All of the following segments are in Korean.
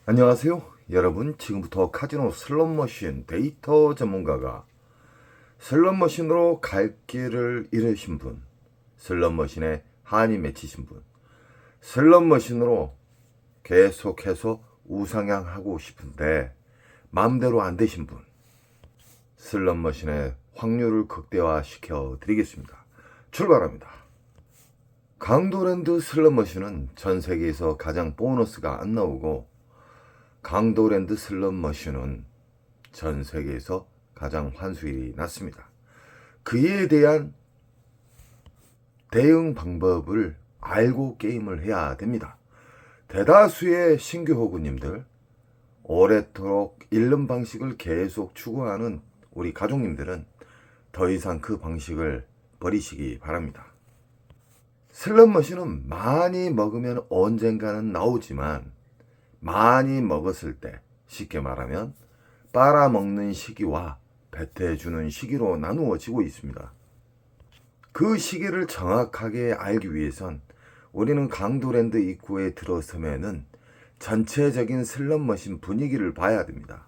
안녕하세요. 여러분, 지금부터 카지노 슬롯머신 데이터 전문가가 슬롯머신으로 갈 길을 잃으신 분, 슬롯머신에 한이 맺히신 분, 슬롯머신으로 계속해서 우상향하고 싶은데 마음대로 안 되신 분, 슬롯머신의 확률을 극대화시켜 드리겠습니다. 출발합니다. 강도랜드 슬롯머신은 전 세계에서 가장 보너스가 안 나오고, 강도랜드 슬롯머신은 전 세계에서 가장 환수율이 낮습니다. 그에 대한 대응 방법을 알고 게임을 해야 됩니다. 대다수의 신규 호구님들, 오래도록 잃는 방식을 계속 추구하는 우리 가족님들은 더 이상 그 방식을 버리시기 바랍니다. 슬롯머신은 많이 먹으면 언젠가는 나오지만, 많이 먹었을 때, 쉽게 말하면 빨아먹는 시기와 배태해주는 시기로 나누어지고 있습니다. 그 시기를 정확하게 알기 위해선 우리는 강도랜드 입구에 들어서면은 전체적인 슬롯머신 분위기를 봐야 됩니다.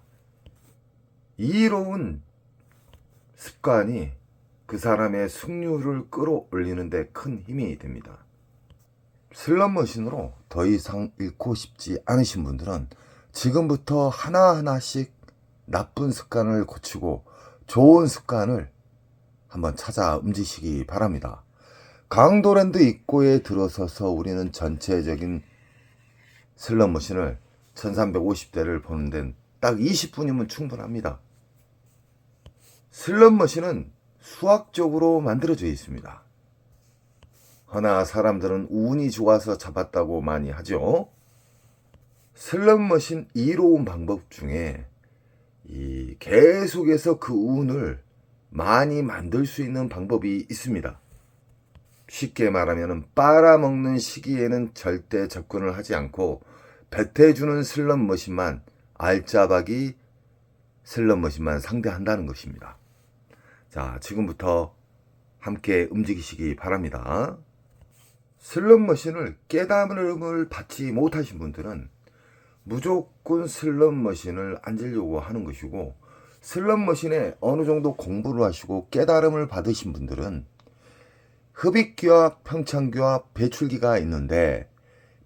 이로운 습관이 그 사람의 승률을 끌어올리는 데 큰 힘이 됩니다. 슬롯머신으로 더 이상 잃고 싶지 않으신 분들은 지금부터 하나하나씩 나쁜 습관을 고치고 좋은 습관을 한번 찾아 움직이시기 바랍니다. 강도랜드 입구에 들어서서 우리는 전체적인 슬롯머신을 1350대를 보는 데는 딱 20분이면 충분합니다. 슬롯머신은 수학적으로 만들어져 있습니다. 허나 사람들은 운이 좋아서 잡았다고 많이 하죠. 슬롯머신 이로운 방법 중에 계속해서 그 운을 많이 만들 수 있는 방법이 있습니다. 쉽게 말하면 빨아먹는 시기에는 절대 접근을 하지 않고 배태해주는 슬롯머신만, 알짜박이 슬롯머신만 상대한다는 것입니다. 자, 지금부터 함께 움직이시기 바랍니다. 슬롯머신을 깨달음을 받지 못하신 분들은 무조건 슬롯머신을 앉으려고 하는 것이고, 슬롯머신에 어느 정도 공부를 하시고 깨달음을 받으신 분들은 흡입기와 평창기와 배출기가 있는데,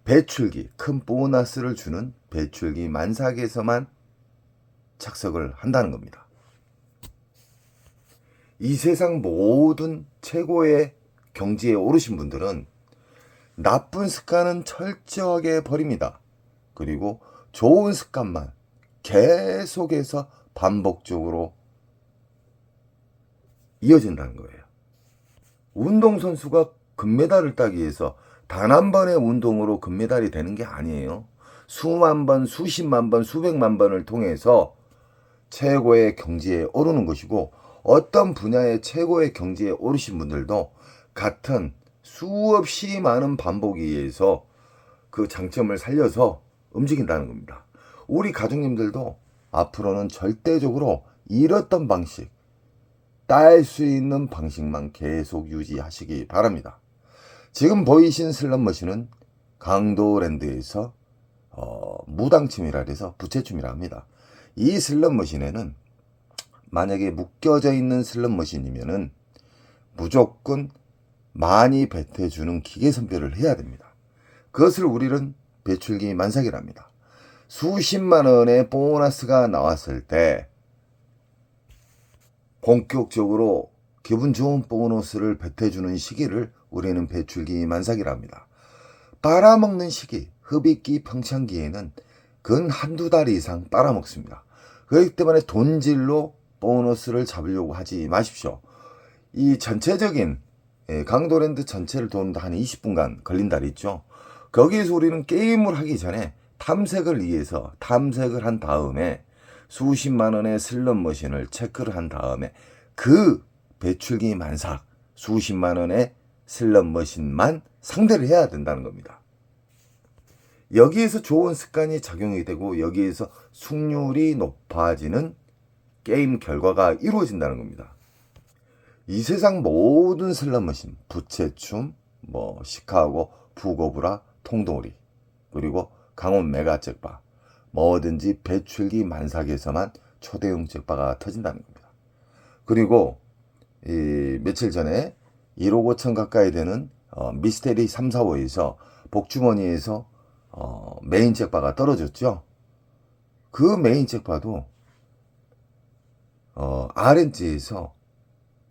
배출기, 큰 보너스를 주는 배출기 만삭에서만 착석을 한다는 겁니다. 이 세상 모든 최고의 경지에 오르신 분들은 나쁜 습관은 철저하게 버립니다. 그리고 좋은 습관만 계속해서 반복적으로 이어진다는 거예요. 운동선수가 금메달을 따기 위해서 단 한 번의 운동으로 금메달이 되는 게 아니에요. 수만 번, 수십만 번, 수백만 번을 통해서 최고의 경지에 오르는 것이고, 어떤 분야의 최고의 경지에 오르신 분들도 같은 수없이 많은 반복에 의해서 그 장점을 살려서 움직인다는 겁니다. 우리 가족님들도 앞으로는 절대적으로 잃었던 방식, 딸 수 있는 방식만 계속 유지하시기 바랍니다. 지금 보이신 슬롯머신은 강도랜드에서 무당침이라 해서 부채춤이라 합니다. 이 슬롯머신에는 만약에 묶여져 있는 슬롯머신이면은 무조건 많이 배태해주는 기계 선별을 해야 됩니다. 그것을 우리는 배출기 만삭이랍니다. 수십만 원의 보너스가 나왔을 때 본격적으로 기분 좋은 보너스를 배태해주는 시기를 우리는 배출기 만삭이랍니다. 빨아먹는 시기, 흡입기, 평창기에는 근 한두 달 이상 빨아먹습니다. 그렇기 때문에 돈질로 보너스를 잡으려고 하지 마십시오. 이 전체적인 강도랜드 전체를 도는데 한 20분간 걸린다 그랬죠. 거기에서 우리는 게임을 하기 전에 탐색을 위해서 탐색을 한 다음에 수십만 원의 슬롯머신을 체크를 한 다음에 그 배출기 만삭 수십만 원의 슬롯머신만 상대를 해야 된다는 겁니다. 여기에서 좋은 습관이 작용이 되고 여기에서 승률이 높아지는 게임 결과가 이루어진다는 겁니다. 이 세상 모든 슬롯머신, 부채춤, 시카고, 부고브라, 통돌이, 그리고 강원 메가잭바, 뭐든지 배출기 만삭에서만 초대형 잭바가 터진다는 겁니다. 그리고 며칠 전에 1억 5천 가까이 되는 미스테리 3, 4호에서 복주머니에서 메인 잭바가 떨어졌죠. 그 메인 잭바도 RNG에서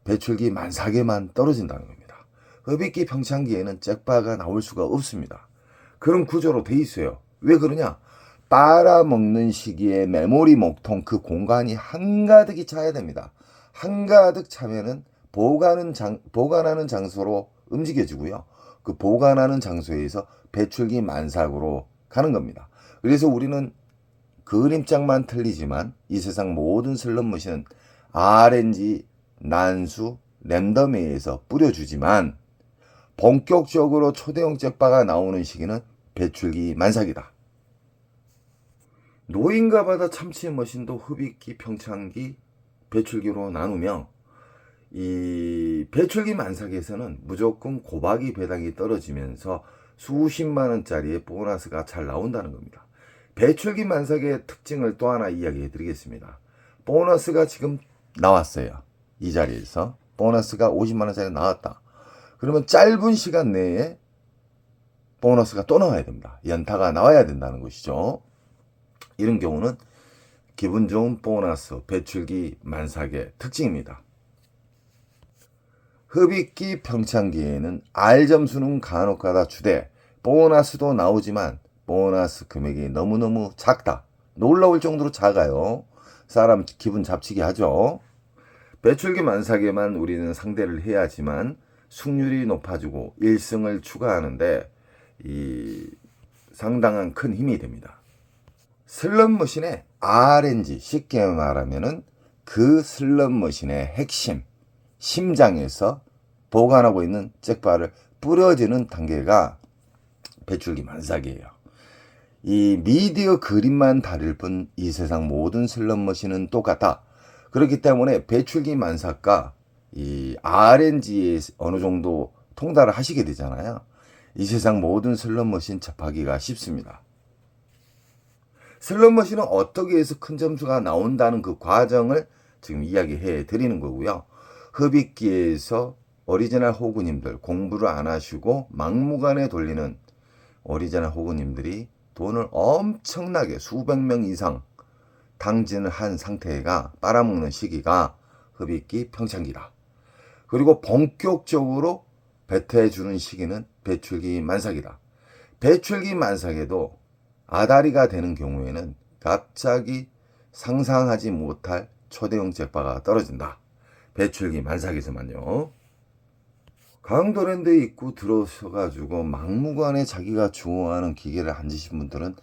배출기 만삭에만 떨어진다는 겁니다. 흡입기 평창기에는 잭바가 나올 수가 없습니다. 그런 구조로 돼 있어요. 왜 그러냐? 빨아먹는 시기에 메모리 목통 그 공간이 한가득이 차야 됩니다. 한가득 차면은 보관하는 장소로 움직여지고요. 그 보관하는 장소에서 배출기 만삭으로 가는 겁니다. 그래서 우리는 그림장만 틀리지만 이 세상 모든 슬롯머신은 RNG, 난수, 랜덤에서 뿌려주지만 본격적으로 초대형 잭바가 나오는 시기는 배출기 만삭이다. 노인과 바다 참치 머신도 흡입기, 평창기, 배출기로 나누며 이 배출기 만삭에서는 무조건 고박이 배당이 떨어지면서 수십만 원짜리의 보너스가 잘 나온다는 겁니다. 배출기 만삭의 특징을 또 하나 이야기해 드리겠습니다. 보너스가 지금 나왔어요. 이 자리에서 보너스가 50만 원짜리 나왔다. 그러면 짧은 시간 내에 보너스가 또 나와야 됩니다. 연타가 나와야 된다는 것이죠. 이런 경우는 기분 좋은 보너스 배출기 만삭의 특징입니다. 흡입기 평창기에는 R점수는 간혹가다 주되 보너스도 나오지만 보너스 금액이 너무너무 작다. 놀라울 정도로 작아요. 사람 기분 잡치게 하죠. 배출기 만삭에만 우리는 상대를 해야지만 승률이 높아지고 1승을 추가하는데 상당한 큰 힘이 됩니다. 슬롯머신의 RNG, 쉽게 말하면은 그 슬롯머신의 핵심, 심장에서 보관하고 있는 잭바를 뿌려지는 단계가 배출기 만삭이에요. 이 미디어 그림만 다를 뿐 이 세상 모든 슬롯머신은 똑같다. 그렇기 때문에 배출기 만삭과 이 RNG에 어느 정도 통달을 하시게 되잖아요. 이 세상 모든 슬롯머신 접하기가 쉽습니다. 슬롯머신은 어떻게 해서 큰 점수가 나온다는 그 과정을 지금 이야기해 드리는 거고요. 흡입기에서 오리지널 호구님들 공부를 안 하시고 막무가내 돌리는 오리지널 호구님들이 돈을 엄청나게 수백 명 이상 당진을 한 상태가 빨아먹는 시기가 흡입기 평창기다. 그리고 본격적으로 배태해주는 시기는 배출기 만삭이다. 배출기 만삭에도 아다리가 되는 경우에는 갑자기 상상하지 못할 초대형 잭바가 떨어진다. 배출기 만삭에서만요. 강원도랜드에 입구 들어서가지고 막무가내 자기가 좋아하는 기계를 앉으신 분들은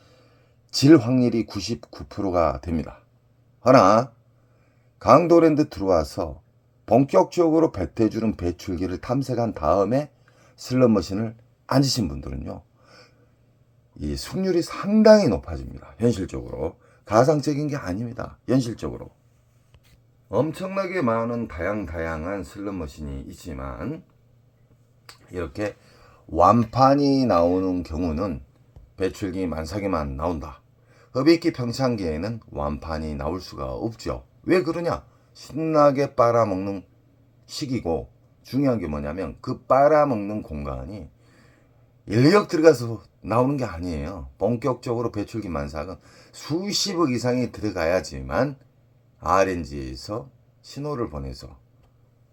질 확률이 99%가 됩니다. 하나, 강원도랜드 들어와서 본격적으로 배태해주는 배출기를 탐색한 다음에 슬롯머신을 앉으신 분들은요. 이 승률이 상당히 높아집니다. 현실적으로. 가상적인 게 아닙니다. 현실적으로. 엄청나게 많은 다양한 슬롯머신이 있지만 이렇게 완판이 나오는 경우는 배출기 만삭에만 나온다. 흡입기 평창기에는 완판이 나올 수가 없죠. 왜 그러냐? 신나게 빨아먹는 시기고 중요한 게 뭐냐면 그 빨아먹는 공간이 인력 들어가서 나오는 게 아니에요. 본격적으로 배출기 만삭은 수십억 이상이 들어가야지만 RNG에서 신호를 보내서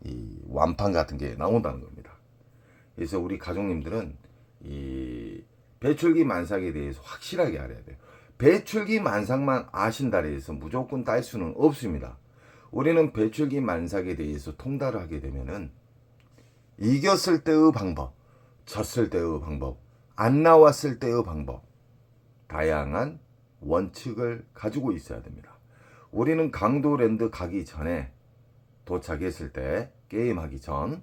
이 완판 같은 게 나온다는 겁니다. 그래서 우리 가족님들은 이 배출기 만삭에 대해서 확실하게 알아야 돼요. 배출기 만삭만 아신다 해서 무조건 딸 수는 없습니다. 우리는 배출기 만삭에 대해서 통달을 하게 되면은 이겼을 때의 방법, 졌을 때의 방법, 안 나왔을 때의 방법, 다양한 원칙을 가지고 있어야 됩니다. 우리는 강도랜드 가기 전에 도착했을 때 게임하기 전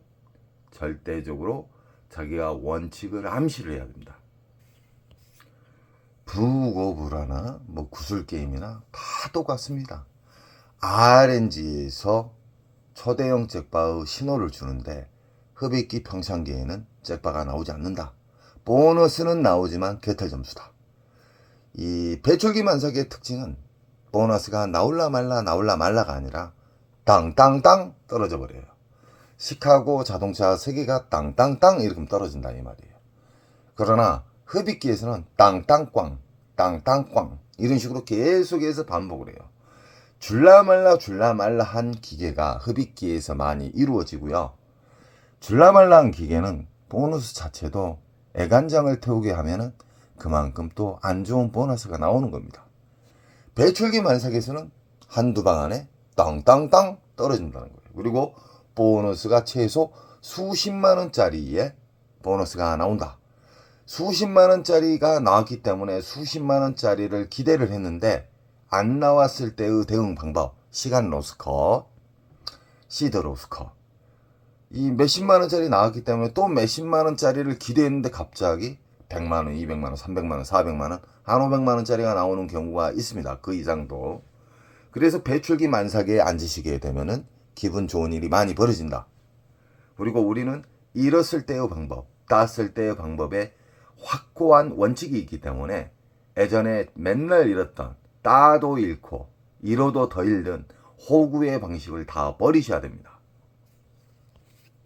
절대적으로 자기가 원칙을 암시를 해야 됩니다. 북오브라나 뭐 구슬게임이나 다 똑같습니다. RNG에서 초대형 잭바의 신호를 주는데 흡입기 평창기에는 잭바가 나오지 않는다. 보너스는 나오지만 개털 점수다. 이 배출기 만삭의 특징은 보너스가 나올라 말라가 아니라 땅땅땅 떨어져 버려요. 시카고 자동차 3개가 땅땅땅 이렇게 떨어진다 이 말이에요. 그러나 흡입기에서는 땅땅꽝 땅땅꽝 이런 식으로 계속해서 반복을 해요. 줄라 말라 한 기계가 흡입기에서 많이 이루어지고요. 줄라 말라한 기계는 보너스 자체도 애간장을 태우게 하면은 그만큼 또 안 좋은 보너스가 나오는 겁니다. 배출기 만삭에서는 한두 방 안에 땅땅땅 떨어진다는 거예요. 그리고 보너스가 최소 수십만 원짜리의 보너스가 나온다. 수십만 원짜리가 나왔기 때문에 수십만 원짜리를 기대를 했는데 안 나왔을 때의 대응 방법, 시간 로스컷, 시드 로스컷. 이 몇십만 원짜리 나왔기 때문에 또 몇십만 원짜리를 기대했는데 갑자기 100만 원, 200만 원, 300만 원, 400만 원, 한 500만 원짜리가 나오는 경우가 있습니다. 그 이상도. 그래서 배출기 만삭에 앉으시게 되면은 기분 좋은 일이 많이 벌어진다. 그리고 우리는 잃었을 때의 방법, 땄을 때의 방법에 확고한 원칙이 있기 때문에 예전에 맨날 잃었던 따도 잃고 잃어도 더 잃는 호구의 방식을 다 버리셔야 됩니다.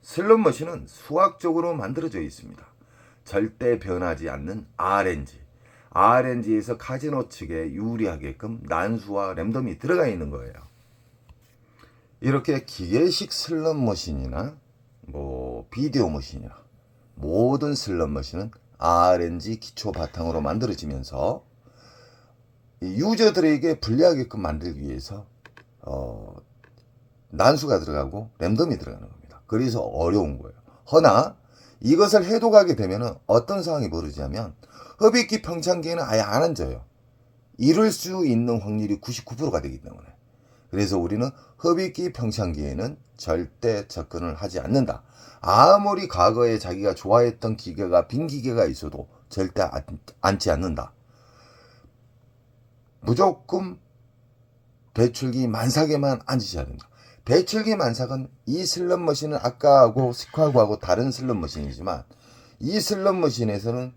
슬롯머신은 수학적으로 만들어져 있습니다. 절대 변하지 않는 RNG에서 카지노 측에 유리하게끔 난수와 랜덤이 들어가 있는 거예요. 이렇게 기계식 슬롯머신이나 비디오 머신이나 모든 슬롯머신은 RNG 기초 바탕으로 만들어지면서 유저들에게 불리하게끔 만들기 위해서 난수가 들어가고 랜덤이 들어가는 겁니다. 그래서 어려운 거예요. 허나 이것을 해독하게 되면 어떤 상황이 벌어지냐면 흡입기 평창기에는 아예 안 앉아요. 이룰 수 있는 확률이 99%가 되기 때문에. 그래서 우리는 흡입기 평창기에는 절대 접근을 하지 않는다. 아무리 과거에 자기가 좋아했던 기계가 빈 기계가 있어도 절대 앉지 않는다. 무조건 배출기 만삭에만 앉으셔야 된다. 배출기 만삭은 이 슬롯머신은 아까하고 스카고하고 다른 슬롯머신이지만 이 슬롯머신에서는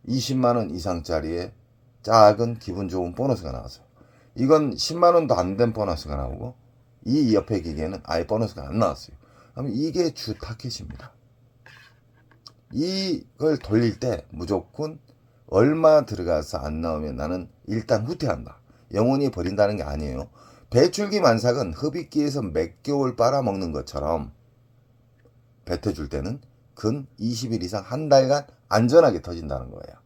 20만원 이상짜리의 작은 기분 좋은 보너스가 나왔어요. 이건 10만원도 안 된 보너스가 나오고 이 옆에 기계는 아예 보너스가 안 나왔어요. 그러면 이게 주 타켓입니다. 이걸 돌릴 때 무조건 얼마 들어가서 안 나오면 나는 일단 후퇴한다. 영원히 버린다는 게 아니에요. 배출기 만삭은 흡입기에서 몇 개월 빨아먹는 것처럼 뱉어줄 때는 근 20일 이상 한 달간 안전하게 터진다는 거예요.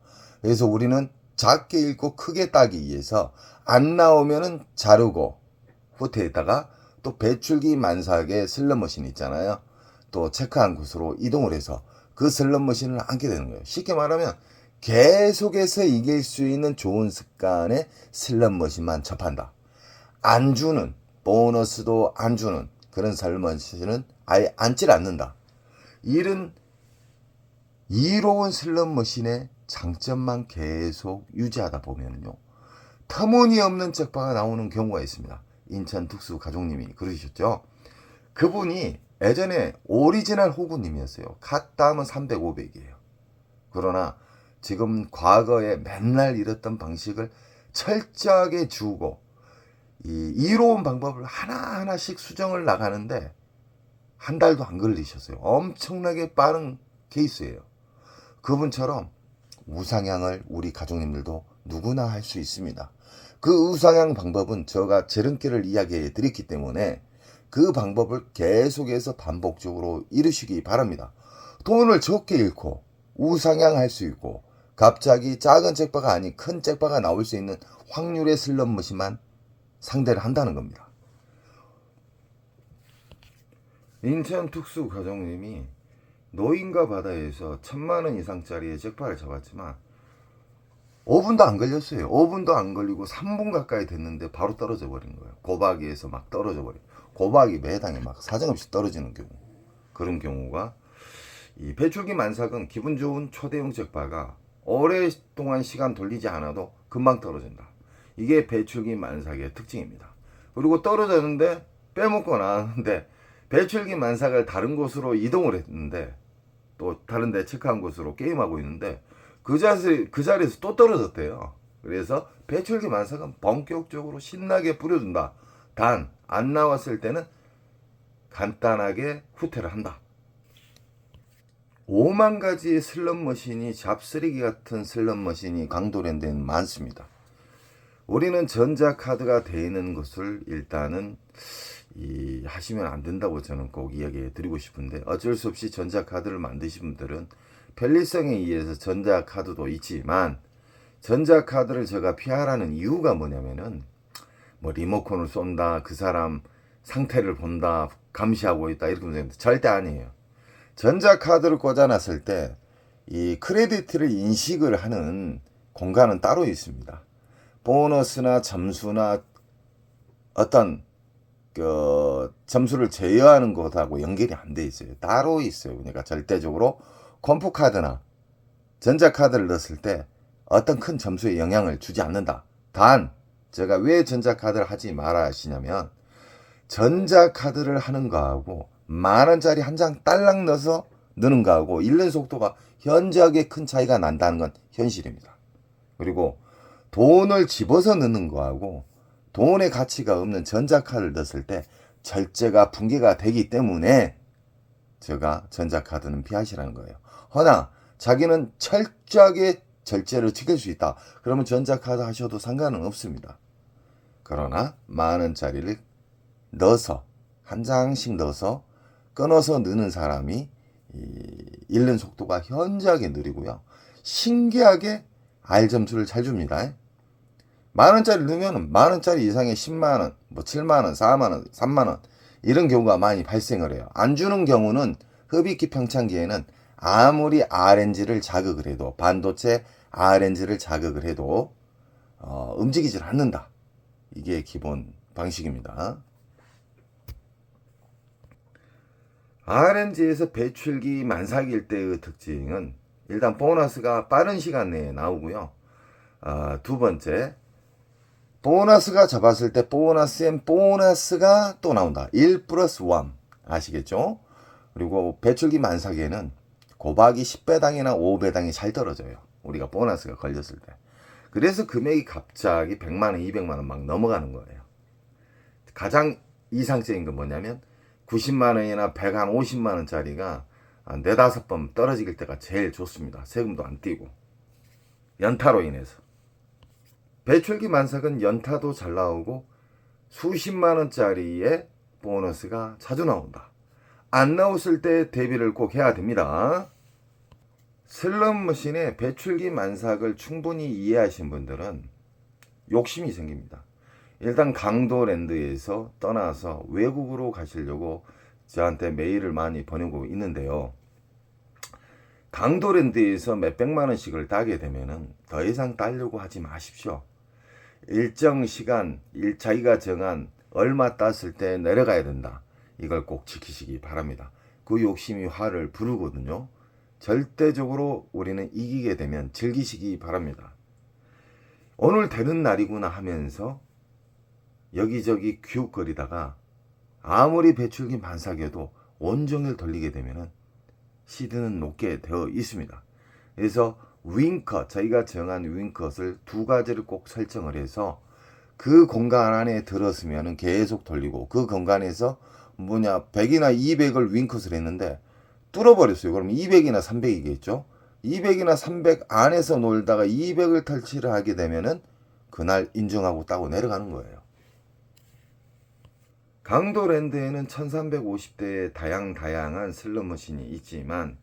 그래서 우리는 작게 읽고 크게 따기 위해서 안 나오면은 자르고 후퇴했다가 또 배출기 만삭의 슬롯머신 있잖아요. 또 체크한 곳으로 이동을 해서 그 슬롯머신을 앉게 되는 거예요. 쉽게 말하면 계속해서 이길 수 있는 좋은 습관의 슬롯머신만 접한다. 안 주는, 보너스도 안 주는 그런 슬롯머신은 아예 앉질 않는다. 이런 이로운 슬롯머신의 장점만 계속 유지하다 보면요, 터무니없는 잭파가 나오는 경우가 있습니다. 인천 특수 가족님이 그러셨죠. 그분이 예전에 오리지널 호구님이었어요. 갔다 하면 300, 500이에요. 그러나 지금 과거에 맨날 잃었던 방식을 철저하게 주고 이 이로운 방법을 하나하나씩 수정을 나가는데 한 달도 안 걸리셨어요. 엄청나게 빠른 케이스예요. 그분처럼 우상향을 우리 가족님들도 누구나 할 수 있습니다. 그 우상향 방법은 제가 지름길을 이야기해 드렸기 때문에 그 방법을 계속해서 반복적으로 이루시기 바랍니다. 돈을 적게 잃고 우상향 할 수 있고 갑자기 작은 잭바가 아닌 큰 잭바가 나올 수 있는 확률의 슬롯머신만 상대를 한다는 겁니다. 인천 특수 가정님이 노인과 바다에서 1000만원 이상짜리의 잭파를 잡았지만 5분도 안 걸렸어요. 5분도 안 걸리고 3분 가까이 됐는데 바로 떨어져 버린 거예요. 고박이에서 막 떨어져 버려요. 고박이 매당에 막 사정없이 떨어지는 경우. 그런 경우가 이 배출기 만삭은 기분 좋은 초대형 잭파가 오랫동안 시간 돌리지 않아도 금방 떨어진다. 이게 배출기 만삭의 특징입니다. 그리고 떨어졌는데 빼먹고 나왔는데 배출기 만삭을 다른 곳으로 이동을 했는데 또 다른 데 체크한 곳으로 게임하고 있는데 그 자리에서 또 떨어졌대요. 그래서 배출기 만삭은 본격적으로 신나게 뿌려준다. 단 안 나왔을 때는 간단하게 후퇴를 한다. 5만 가지의 슬롯머신이 잡쓰레기 같은 슬롯머신이 강도랜드에는 많습니다. 우리는 전자카드가 되는 것을 일단은 하시면 안 된다고 저는 꼭 이야기해 드리고 싶은데, 어쩔 수 없이 전자카드를 만드신 분들은 편리성에 의해서 전자카드도 있지만, 전자카드를 제가 피하라는 이유가 뭐냐면은 뭐 리모컨을 쏜다, 그 사람 상태를 본다, 감시하고 있다, 이렇게 보면 절대 아니에요. 전자카드를 꽂아놨을 때 이 크레디트를 인식을 하는 공간은 따로 있습니다. 보너스나 점수나 어떤 그 점수를 제어하는 것하고 연결이 안 돼 있어요. 따로 있어요. 그러니까 절대적으로 컴프카드나 전자카드를 넣었을 때 어떤 큰 점수에 영향을 주지 않는다. 단 제가 왜 전자카드를 하지 마라 하시냐면, 전자카드를 하는 거하고 만원짜리 한 장 딸랑 넣어서 넣는 거하고 읽는 속도가 현저하게 큰 차이가 난다는 건 현실입니다. 그리고 돈을 집어서 넣는 거하고 돈의 가치가 없는 전자카드를 넣었을 때 절제가 붕괴가 되기 때문에 제가 전자카드는 피하시라는 거예요. 허나 자기는 철저하게 절제를 지킬 수 있다. 그러면 전자카드 하셔도 상관은 없습니다. 그러나 만원짜리를 넣어서 한 장씩 넣어서 끊어서 넣는 사람이 읽는 속도가 현저하게 느리고요. 신기하게 R 점수를 잘 줍니다. 만원짜리 넣으면 만원짜리 이상의 10만원, 뭐 7만원, 4만원, 3만원 이런 경우가 많이 발생을 해요. 안 주는 경우는 흡입기 평창기에는 아무리 RNG를 자극을 해도, 반도체 RNG를 자극을 해도 움직이질 않는다. 이게 기본 방식입니다. RNG에서 배출기 만삭일 때의 특징은 일단 보너스가 빠른 시간 내에 나오고요. 두 번째, 보너스가 잡았을 때 보너스엔 보너스가 또 나온다. 1 플러스 1 아시겠죠? 그리고 배출기 만삭에는 곱하기 10배당이나 5배당이 잘 떨어져요. 우리가 보너스가 걸렸을 때. 그래서 금액이 갑자기 100만원, 200만원 막 넘어가는 거예요. 가장 이상적인 건 뭐냐면 90만원이나 150만원짜리가 4, 5번 떨어질 때가 제일 좋습니다. 세금도 안 띄고. 연타로 인해서. 배출기 만삭은 연타도 잘 나오고 수십만원짜리의 보너스가 자주 나온다. 안 나왔을 때 대비를 꼭 해야 됩니다. 슬롯머신의 배출기 만삭을 충분히 이해하신 분들은 욕심이 생깁니다. 일단 강도랜드에서 떠나서 외국으로 가시려고 저한테 메일을 많이 보내고 있는데요. 강도랜드에서 몇백만 원씩을 따게 되면은 더 이상 따려고 하지 마십시오. 일정 시간, 자기가 정한 얼마 땄을 때 내려가야 된다. 이걸 꼭 지키시기 바랍니다. 그 욕심이 화를 부르거든요. 절대적으로 우리는 이기게 되면 즐기시기 바랍니다. 오늘 되는 날이구나 하면서 여기저기 기웃거리다가 아무리 배출기 만삭여도 온종일 돌리게 되면 시드는 녹게 되어 있습니다. 그래서 윙컷, 저희가 정한 윙컷을 2가지를 꼭 설정을 해서 그 공간 안에 들었으면 계속 돌리고, 그 공간에서 100이나 200을 윙컷을 했는데 뚫어버렸어요. 그럼 200이나 300이겠죠. 200이나 300 안에서 놀다가 200을 탈취를 하게 되면은 그날 인정하고 따고 내려가는 거예요. 강도랜드에는 1350대의 다양한 슬롯머신이 있지만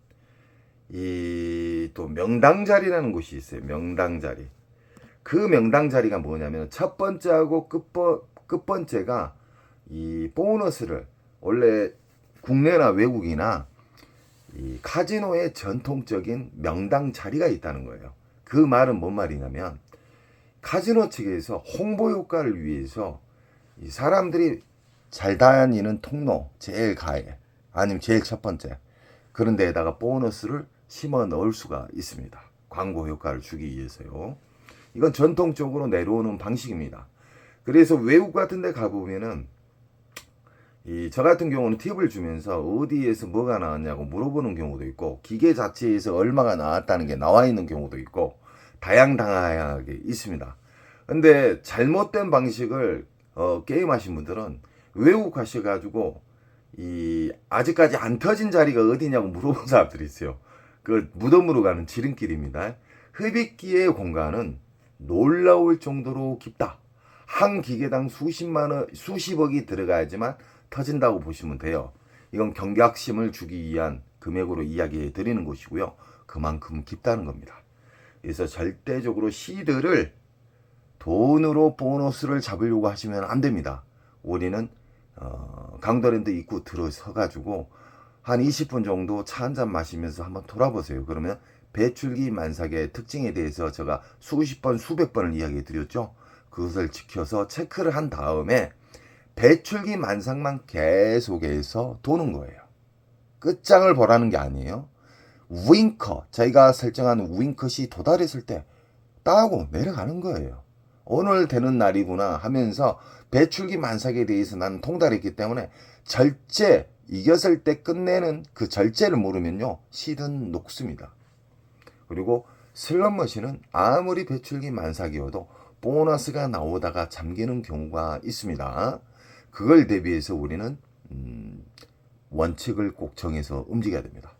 또 명당자리라는 곳이 있어요. 명당자리. 그 명당자리가 뭐냐면 첫 번째하고 끝번째가 이 보너스를, 원래 국내나 외국이나 이 카지노의 전통적인 명당 자리가 있다는 거예요. 그 말은 뭔 말이냐면 카지노 측에서 홍보 효과를 위해서 이 사람들이 잘 다니는 통로 제일 가에, 아니면 제일 첫 번째 그런 데에다가 보너스를 심어 넣을 수가 있습니다. 광고 효과를 주기 위해서요. 이건 전통적으로 내려오는 방식입니다. 그래서 외국 같은 데 가보면은 저 같은 경우는 팁을 주면서 어디에서 뭐가 나왔냐고 물어보는 경우도 있고, 기계 자체에서 얼마가 나왔다는 게 나와 있는 경우도 있고, 다양다양하게 있습니다. 근데 잘못된 방식을 게임하신 분들은 외국 가셔가지고 아직까지 안 터진 자리가 어디냐고 물어본 사람들이 있어요. 그 무덤으로 가는 지름길입니다. 흡입기의 공간은 놀라울 정도로 깊다. 한 기계당 수십억이 들어가야지만 터진다고 보시면 돼요. 이건 경각심을 주기 위한 금액으로 이야기해 드리는 것이고요. 그만큼 깊다는 겁니다. 그래서 절대적으로 시드를 돈으로 보너스를 잡으려고 하시면 안 됩니다. 우리는 강더랜드 입구 들어서가지고 한 20분 정도 차 한잔 마시면서 한번 돌아보세요. 그러면 배출기 만삭의 특징에 대해서 제가 수십 번, 수백 번을 이야기해 드렸죠. 그것을 지켜서 체크를 한 다음에 배출기 만삭만 계속해서 도는 거예요. 끝장을 보라는 게 아니에요. 윙커, 저희가 설정한 윙컷이 도달했을 때 따고 내려가는 거예요. 오늘 되는 날이구나 하면서 배출기 만삭에 대해서 나는 통달했기 때문에 절제, 이겼을 때 끝내는 그 절제를 모르면요, 시드는 녹습니다. 그리고 슬롯머신은 아무리 배출기 만삭이어도 보너스가 나오다가 잠기는 경우가 있습니다. 그걸 대비해서 우리는 원칙을 꼭 정해서 움직여야 됩니다.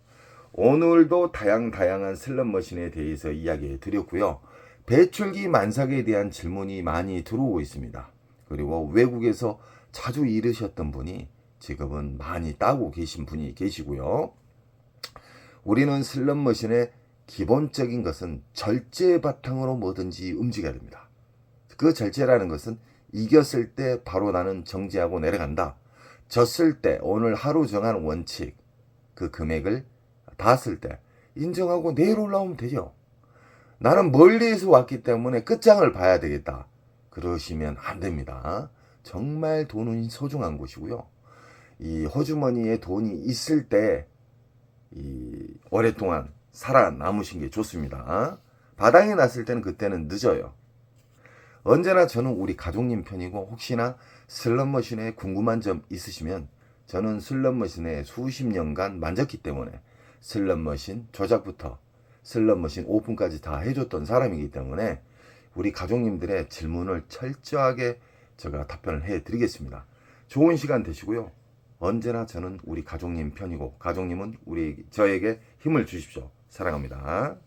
오늘도 다양한 슬롯머신에 대해서 이야기해 드렸고요. 배출기 만삭에 대한 질문이 많이 들어오고 있습니다. 그리고 외국에서 자주 잃으셨던 분이 지금은 많이 따고 계신 분이 계시고요. 우리는 슬롯머신의 기본적인 것은 절제 바탕으로 뭐든지 움직여야 됩니다. 그 절제라는 것은 이겼을 때 바로 나는 정지하고 내려간다. 졌을 때 오늘 하루 정한 원칙, 그 금액을 닿았을 때 인정하고 내일 올라오면 되죠. 나는 멀리에서 왔기 때문에 끝장을 봐야 되겠다. 그러시면 안 됩니다. 정말 돈은 소중한 것이고요. 이 호주머니에 돈이 있을 때 오랫동안 살아남으신 게 좋습니다. 바닥이 났을 때는 그때는 늦어요. 언제나 저는 우리 가족님 편이고, 혹시나 슬롯머신에 궁금한 점 있으시면 저는 슬롯머신에 수십 년간 만졌기 때문에 슬롯머신 조작부터 슬롯머신 오픈까지 다 해줬던 사람이기 때문에 우리 가족님들의 질문을 철저하게 제가 답변을 해드리겠습니다. 좋은 시간 되시고요. 언제나 저는 우리 가족님 편이고, 가족님은 저에게 힘을 주십시오. 사랑합니다.